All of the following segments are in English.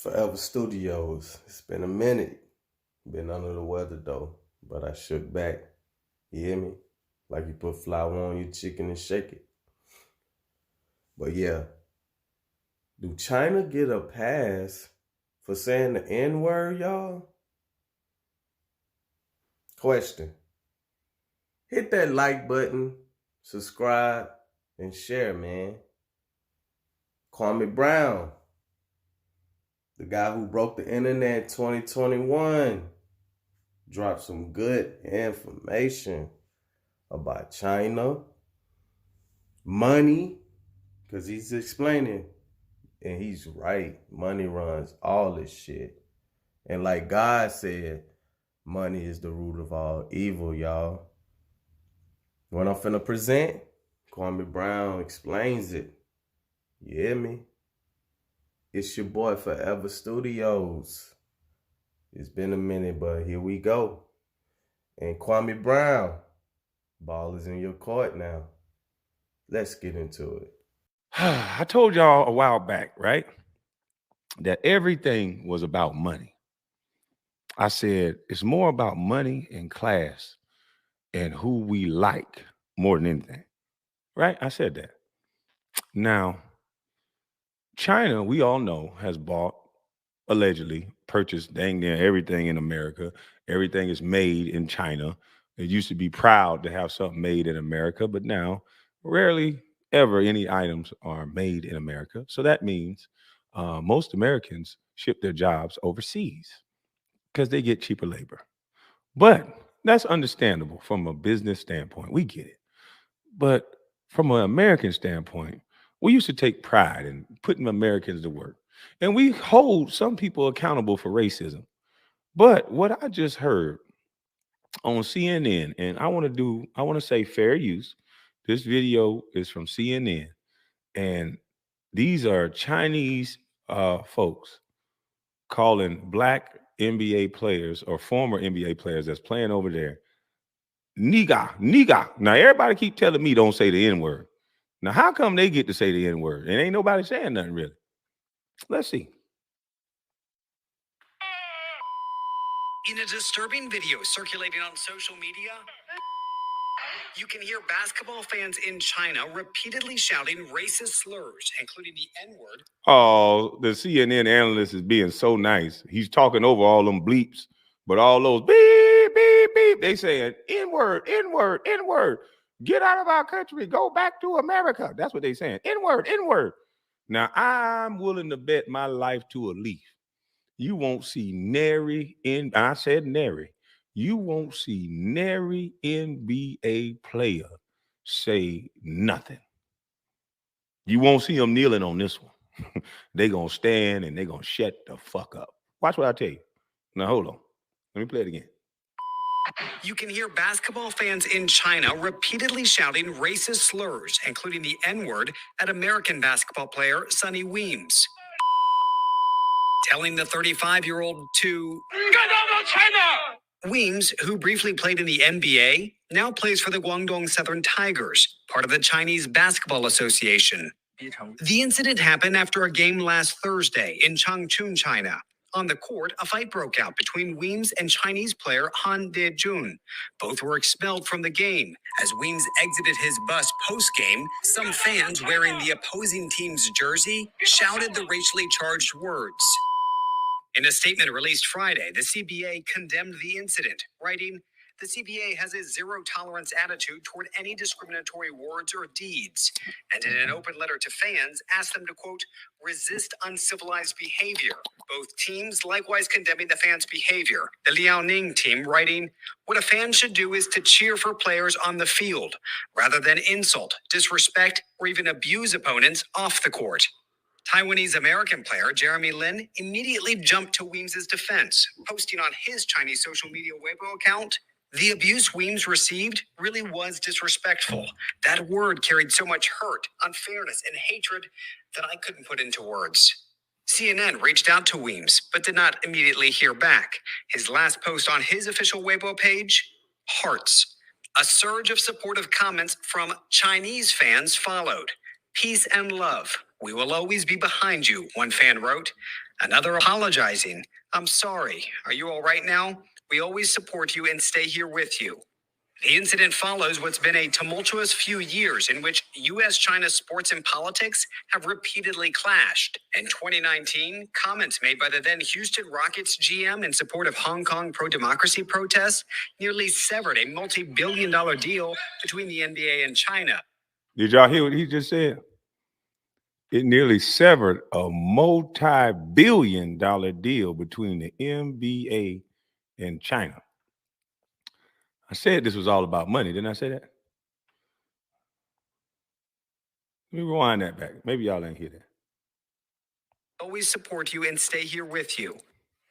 Forever Studios. It's been a minute. Been under the weather though, but I shook back. You hear me? Like you put flour on your chicken and shake it. But yeah, do China get a pass for saying the N-word, y'all? Question. Hit that like button, subscribe, and share, man. KwameBrown, the guy who broke the internet 2021, dropped some good information about China, money, because he's explaining, and he's right. Money runs all this shit. And like God said, money is the root of all evil, y'all. What I'm finna present, KwameBrown explains it. You hear me? It's your boy Forever Studios. It's been a minute, but here we go. And KwameBrown, ball is in your court now. Let's get into it. I told y'all a while back, right, that everything was about money. I said it's more about money and class and who we like more than anything, right? I said that. Now, China, we all know, has bought, allegedly purchased dang near everything in America. Everything is made in China. It used to be proud to have something made in America, but now rarely ever any items are made in America. So that means most Americans ship their jobs overseas because they get cheaper labor. But that's understandable from a business standpoint. We get it. But from an American standpoint, we used to take pride in putting Americans to work. And we hold some people accountable for racism. But what I just heard on CNN, and I want to say fair use. This video is from CNN, and these are Chinese folks calling black NBA players or former NBA players that's playing over there nigga, nigga. Now everybody keep telling me don't say the N-word. Now how come they get to say the N-word and ain't nobody saying nothing really? Let's see. In a disturbing video circulating on social media, you can hear basketball fans in China repeatedly shouting racist slurs, including the N-word. Oh, the CNN analyst is being so nice. He's talking over all them bleeps, but all those beep, beep, beep, they saying N-word, N-word, N-word. Get out of our country. Go back to America. That's what they saying. N-word, N-word. Now, I'm willing to bet my life to a leaf. You won't see nary I said nary. You won't see nary NBA player say nothing. You won't see them kneeling on this one. They gonna stand and they gonna shut the fuck up. Watch what I tell you. Now hold on. Let me play it again. You can hear basketball fans in China repeatedly shouting racist slurs, including the N-word, at American basketball player Sonny Weems, telling the 35-year-old to get out of China. Weems, who briefly played in the NBA, now plays for the Guangdong Southern Tigers, part of the Chinese Basketball Association. The incident happened after a game last Thursday in Changchun, China. On the court, a fight broke out between Weems and Chinese player Han De-jun. Both were expelled from the game. As Weems exited his bus post-game, some fans wearing the opposing team's jersey shouted the racially charged words. In a statement released Friday, the CBA condemned the incident, writing, "The CBA has a zero-tolerance attitude toward any discriminatory words or deeds, and in an open letter to fans, asked them to, quote, resist uncivilized behavior." Both teams likewise condemning the fans' behavior. The Liaoning team writing, "What a fan should do is to cheer for players on the field, rather than insult, disrespect, or even abuse opponents off the court." Taiwanese American player Jeremy Lin immediately jumped to Weems' defense, posting on his Chinese social media Weibo account, "The abuse Weems received really was disrespectful. That word carried so much hurt, unfairness, and hatred that I couldn't put into words." CNN reached out to Weems, but did not immediately hear back. His last post on his official Weibo page, hearts. A surge of supportive comments from Chinese fans followed. "Peace and love. We will always be behind you," one fan wrote. Another apologizing. I'm sorry. Are you all right now? We always support you and stay here with you. The incident follows what's been a tumultuous few years in which U.S. China sports and politics have repeatedly clashed. In 2019, comments made by the then Houston Rockets GM in support of Hong Kong pro-democracy protests nearly severed a multi-billion-dollar deal between the NBA and China. Did y'all hear what he just said? It nearly severed a multi-billion-dollar deal between the NBA and China. I said this was all about money. Didn't I say that? Let me rewind that back. Maybe y'all ain't hear that. Always support you and stay here with you.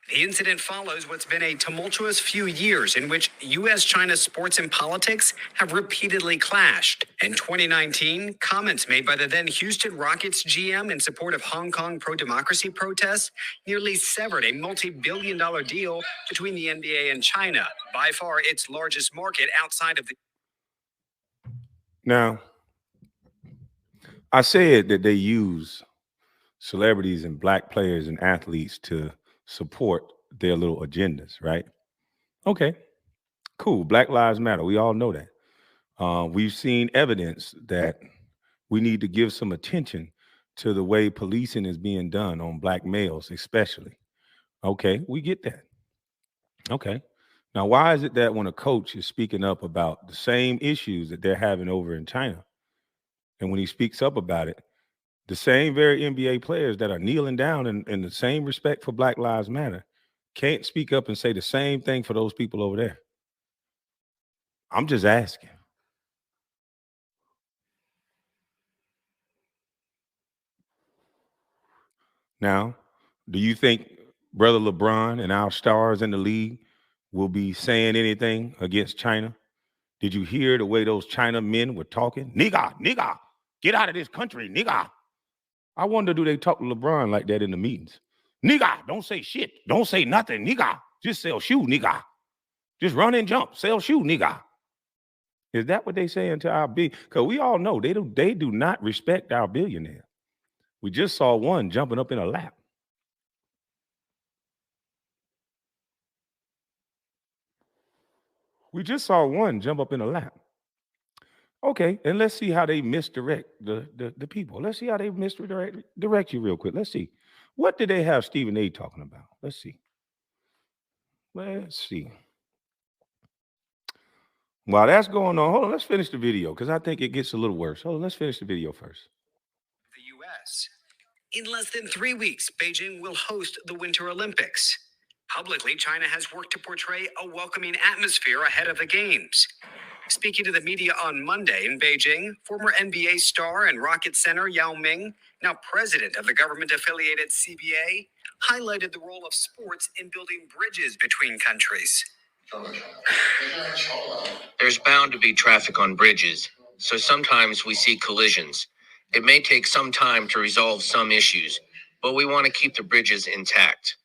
The incident follows what's been a tumultuous few years in which U.S. China sports and politics have repeatedly clashed. In 2019, comments made by the then Houston Rockets GM in support of Hong Kong pro-democracy protests nearly severed a multi-billion-dollar deal between the NBA and China, by far its largest market outside of the... Now, I said that they use celebrities and black players and athletes to support their little agendas, right? Okay, cool. Black Lives Matter. We all know that. We've seen evidence that we need to give some attention to the way policing is being done on black males, especially. Okay, we get that. Okay. Now, why is it that when a coach is speaking up about the same issues that they're having over in China, and when he speaks up about it, the same very NBA players that are kneeling down in the same respect for Black Lives Matter can't speak up and say the same thing for those people over there? I'm just asking. Now, do you think Brother LeBron and our stars in the league will be saying anything against China? Did you hear the way those China men were talking? Nigga, nigga, get out of this country, nigga. I wonder, do they talk to LeBron like that in the meetings? Nigga, don't say shit. Don't say nothing, nigga. Just sell shoe, nigga. Just run and jump. Sell shoe, nigga. Is that what they saying to our big? Because we all know they do not respect our billionaire. We just saw one jumping up in a lap. We just saw one jump up in a lap. Okay, and let's see how they misdirect the people. Let's see how they misdirect you real quick. Let's see. What did they have Stephen A. talking about? Let's see. Let's see. While that's going on, hold on, let's finish the video because I think it gets a little worse. Hold on, let's finish the video first. The U.S. In less than 3 weeks, Beijing will host the Winter Olympics. Publicly, China has worked to portray a welcoming atmosphere ahead of the Games. Speaking to the media on Monday in Beijing, former NBA star and Rocket center Yao Ming, now president of the government-affiliated CBA, highlighted the role of sports in building bridges between countries. There's bound to be traffic on bridges, so sometimes we see collisions. It may take some time to resolve some issues, but we want to keep the bridges intact.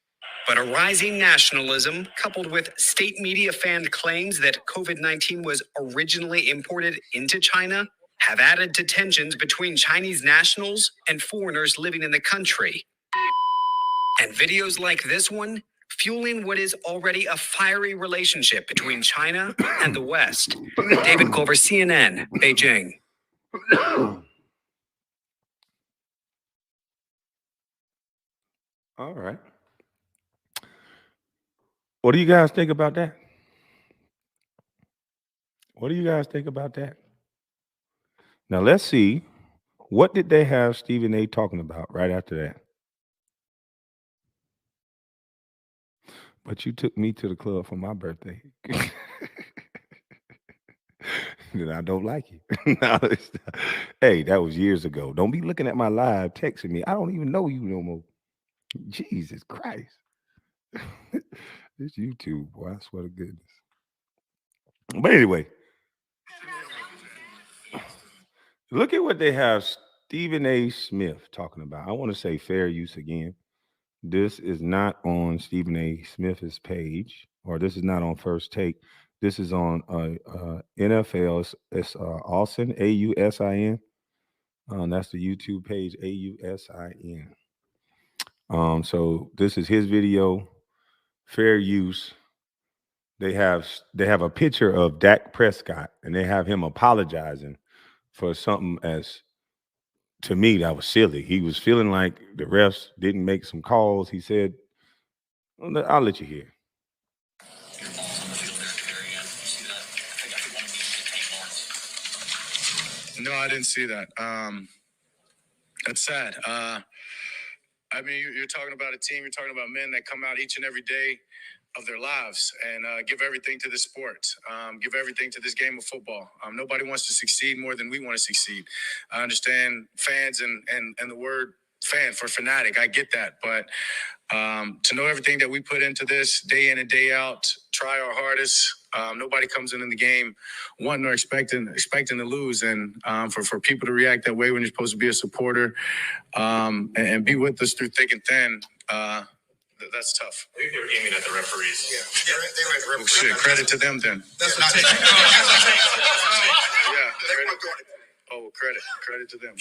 But a rising nationalism, coupled with state media fanned claims that COVID-19 was originally imported into China, have added to tensions between Chinese nationals and foreigners living in the country. And videos like this one, fueling what is already a fiery relationship between China and the West. David Culver, CNN, Beijing. All right. What do you guys think about that? What do you guys think about that? Now let's see. What did they have Stephen A. talking about right after that? But you took me to the club for my birthday. Then I don't like you. No, hey, that was years ago. Don't be looking at my live texting me. I don't even know you no more. Jesus Christ. This YouTube, boy, I swear to goodness. But anyway, look at what they have Stephen A. Smith talking about. I want to say fair use again. This is not on Stephen A. Smith's page, or this is not on First Take. This is on NFL. It's Ausin, AUSIN. That's the YouTube page, AUSIN. So this is his video, fair use. They have a picture of Dak Prescott, and they have him apologizing for something as to me that was silly. He was feeling like the refs didn't make some calls. He said, "I'll let you hear." No, I didn't see that. That's sad. I mean, you're talking about a team. You're talking about men that come out each and every day of their lives and give everything to this sport, give everything to this game of football. Nobody wants to succeed more than we want to succeed. I understand fans and the word fan for fanatic. I get that, but to know everything that we put into this day in and day out, try our hardest. Nobody comes in the game wanting or expecting to lose, and for people to react that way when you're supposed to be a supporter and be with us through thick and thin. That's tough. I think they were aiming at the referees. Yeah, they were at the referees. Shit, credit to them then. That's not taking. Yeah. Credit to them.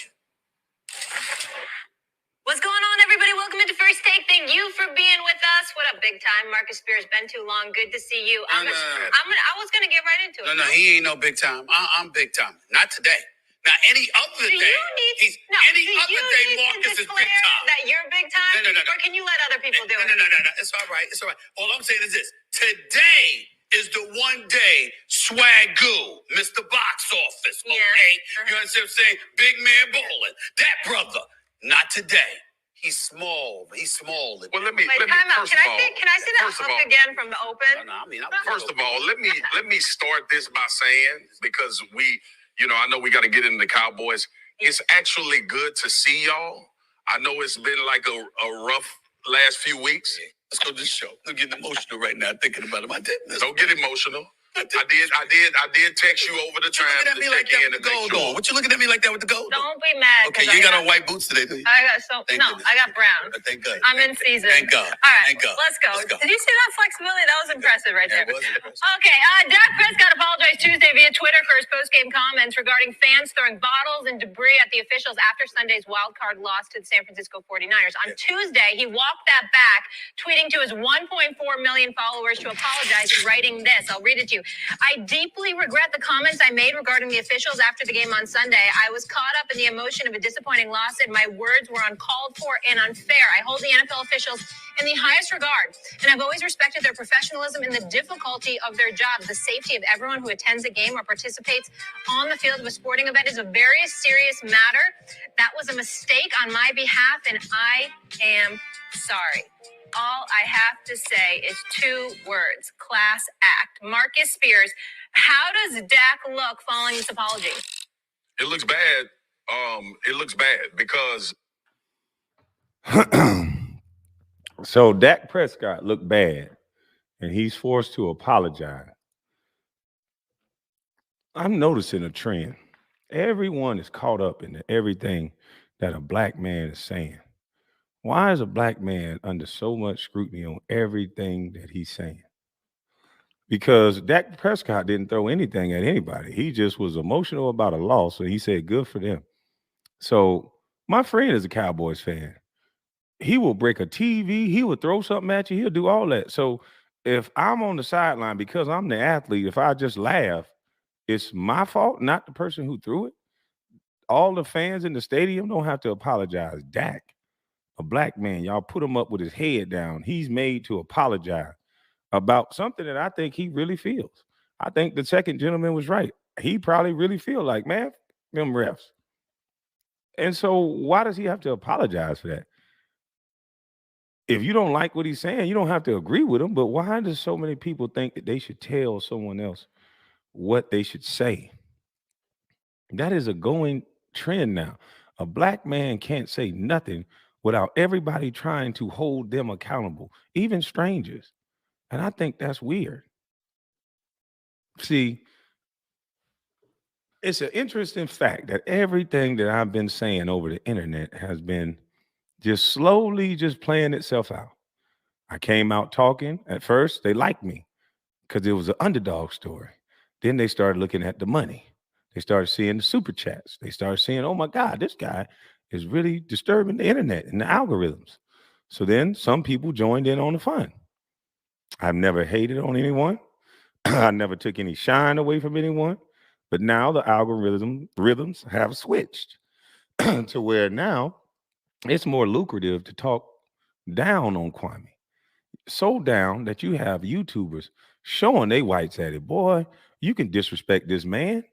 What's going on, everybody? Welcome into First Take. Thank you for being with us. What up, big time? Marcus Spears, been too long. Good to see you. I was gonna get right into it. No, he ain't no big time. I'm big time. Not today. Now, any other day, Marcus is big time. That you're big time? No. Or can you let other people do it? No. It's all right. All I'm saying is this. Today is the one day Swagoo, Mr. Box Office, okay? Yeah. You understand what I'm saying? Big man bowling. That brother, not today. He's small. Well, let me. Wait, time out. Can I see that hook again from the open? First of all, let me start this by saying, because I know we got to get into the Cowboys. It's actually good to see y'all. I know it's been like a rough last few weeks. Let's go to the show. I'm getting emotional right now thinking about him. Don't get emotional. I did text you over the time to check in and make sure. What you looking at me like that with the gold? Don't be mad. Okay, you ain't got on white boots today, do you? I got brown. Thank God. I'm in season. Thank God. All right, Thank God. let's go. Did you see that flexibility? That was impressive right there. It was impressive. Okay, Dak Prescott apologized Tuesday via Twitter for his post-game comments regarding fans throwing bottles and debris at the officials after Sunday's wild-card loss to the San Francisco 49ers. On Tuesday, he walked that back, tweeting to his 1.4 million followers to apologize, writing this. I'll read it to you. I deeply regret the comments I made regarding the officials after the game on Sunday. I was caught up in the emotion of a disappointing loss, and my words were uncalled for and unfair. I hold the NFL officials in the highest regard, and I've always respected their professionalism and the difficulty of their jobs. The safety of everyone who attends a game or participates on the field of a sporting event is a very serious matter. That was a mistake on my behalf, and I am sorry. All I have to say is 2 words: class act. Marcus Spears, how does Dak look following this apology? It looks bad. It looks bad because So Dak Prescott looked bad, and he's forced to apologize. I'm noticing a trend. Everyone is caught up in everything that a black man is saying. Why is a black man under so much scrutiny on everything that he's saying? Because Dak Prescott didn't throw anything at anybody. He just was emotional about a loss, and he said, good for them. So my friend is a Cowboys fan. He will break a TV. He will throw something at you. He'll do all that. So if I'm on the sideline, because I'm the athlete, if I just laugh, it's my fault, not the person who threw it. All the fans in the stadium don't have to apologize. Dak, a black man, y'all put him up with his head down. He's made to apologize about something that I think he really feels. I think the second gentleman was right. He probably really feel like, man, them refs. And so why does he have to apologize for that? If you don't like what he's saying, you don't have to agree with him. But why does so many people think that they should tell someone else what they should say? That is a going trend now. A black man can't say nothing without everybody trying to hold them accountable, even strangers. And I think that's weird. See, it's an interesting fact that everything that I've been saying over the internet has been just slowly just playing itself out. I came out talking. At first, they liked me because it was an underdog story. Then they started looking at the money. They started seeing the super chats. They started seeing, oh my God, this guy is really disturbing the internet and the algorithms. So then some people joined in on the fun. I've never hated on anyone. I never took any shine away from anyone. But now the rhythms have switched to where now it's more lucrative to talk down on Kwame. So down that you have YouTubers showing they whites at it. Boy, you can disrespect this man.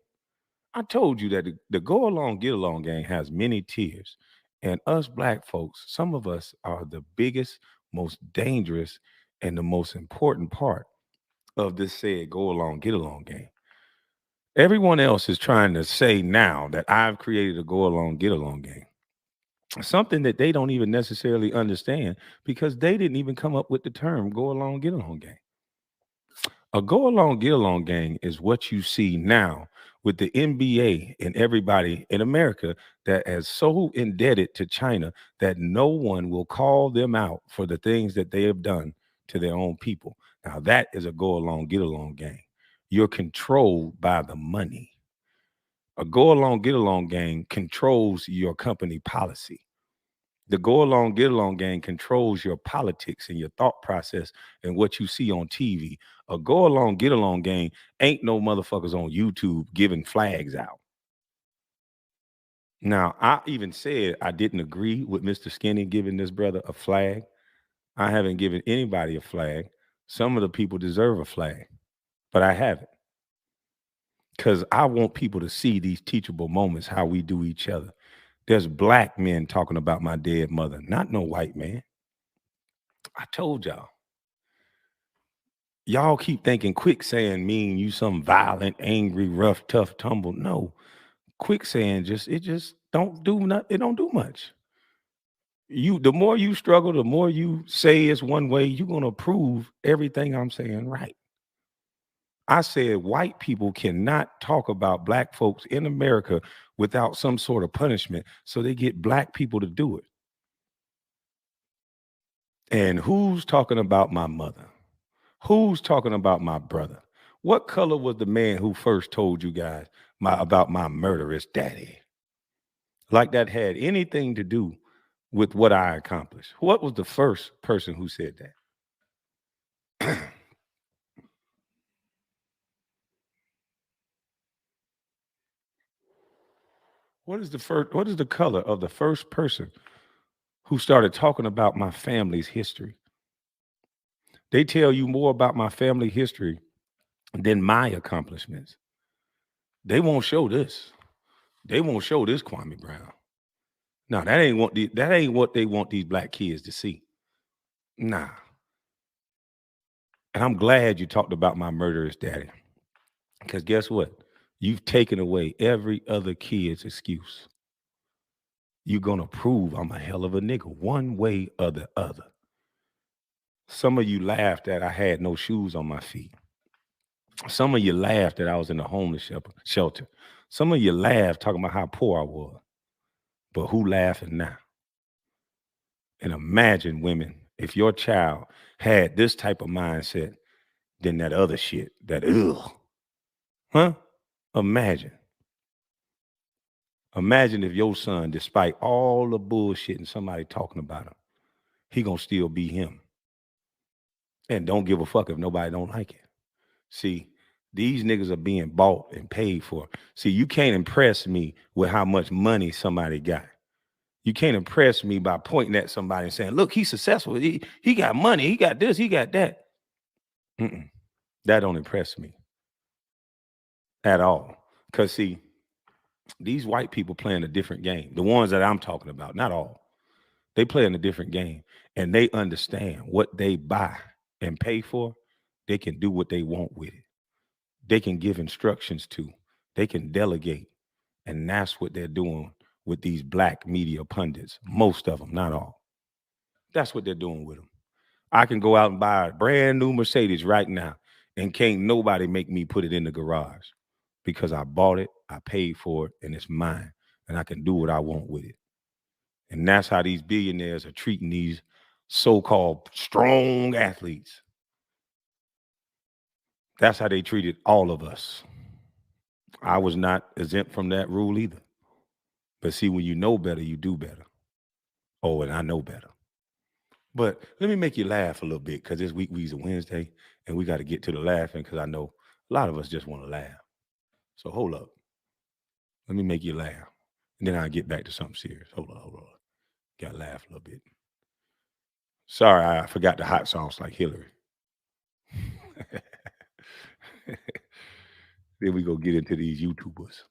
I told you that the go along, get along gang has many tiers. And us black folks, some of us are the biggest, most dangerous, and the most important part of this said go along, get along game. Everyone else is trying to say now that I've created a go along, get along game. Something that they don't even necessarily understand because they didn't even come up with the term go along, get along gang. A go along, get along gang is what you see now with the NBA and everybody in America that is so indebted to China that no one will call them out for the things that they have done to their own people. Now, that is a go along, get along gang. You're controlled by the money. A go along, get along gang controls your company policy. The go along, get along gang controls your politics and your thought process and what you see on TV. A go along, get along gang ain't no motherfuckers on YouTube giving flags out. Now, I even said I didn't agree with Mr. Skinny giving this brother a flag. I haven't given anybody a flag. Some of the people deserve a flag, but I haven't. Because I want people to see these teachable moments, how we do each other. There's black men talking about my dead mother, not no white man. I told y'all. Y'all keep thinking quicksand mean you some violent, angry, rough, tough, tumble. No. Quicksand just don't do nothing. It don't do much. The more you struggle, the more you say it's one way, you're gonna prove everything I'm saying right. I said white people cannot talk about black folks in America without some sort of punishment. So they get black people to do it. And who's talking about my mother? Who's talking about my brother? What color was the man who first told you guys about my murderous daddy? Like that had anything to do with what I accomplished. What was the first person who said that? What is the color of the first person who started talking about my family's history? They tell you more about my family history than my accomplishments. They won't show this. They won't show this Kwame Brown. No, that ain't what they want these black kids to see. Nah. And I'm glad you talked about my murderous daddy. Because guess what? You've taken away every other kid's excuse. You're gonna prove I'm a hell of a nigga one way or the other. Some of you laughed that I had no shoes on my feet. Some of you laughed that I was in a homeless shelter. Some of you laughed talking about how poor I was. But who laughing now? And imagine, women, if your child had this type of mindset, then that other shit, that ugh. Huh? Imagine. Imagine if your son, despite all the bullshit and somebody talking about him, he gonna still be him. And don't give a fuck if nobody don't like it. See, these niggas are being bought and paid for. See, you can't impress me with how much money somebody got. You can't impress me by pointing at somebody and saying, look, he's successful. He got money. He got this. He got that. That don't impress me at all. Because, see, these white people playing a different game. The ones that I'm talking about, not all. They playing a different game. And they understand what they buy and pay for. They can do what they want with it. They can give instructions to. They can delegate. And that's what they're doing with these black media pundits. Most of them, not all. That's what they're doing with them. I can go out and buy a brand new Mercedes right now, and can't nobody make me put it in the garage because I bought it, I paid for it, and it's mine, and I can do what I want with it. And that's how these billionaires are treating these so-called strong athletes. That's how they treated all of us. I was not exempt from that rule either. But see, when you know better, you do better. Oh, and I know better. But let me make you laugh a little bit because it's Week Weezy Wednesday, and we got to get to the laughing because I know a lot of us just want to laugh. So hold up. Let me make you laugh. And then I'll get back to something serious. Hold on. Got to laugh a little bit. Sorry, I forgot the hot sauce like Hillary. Then we go get into these YouTubers.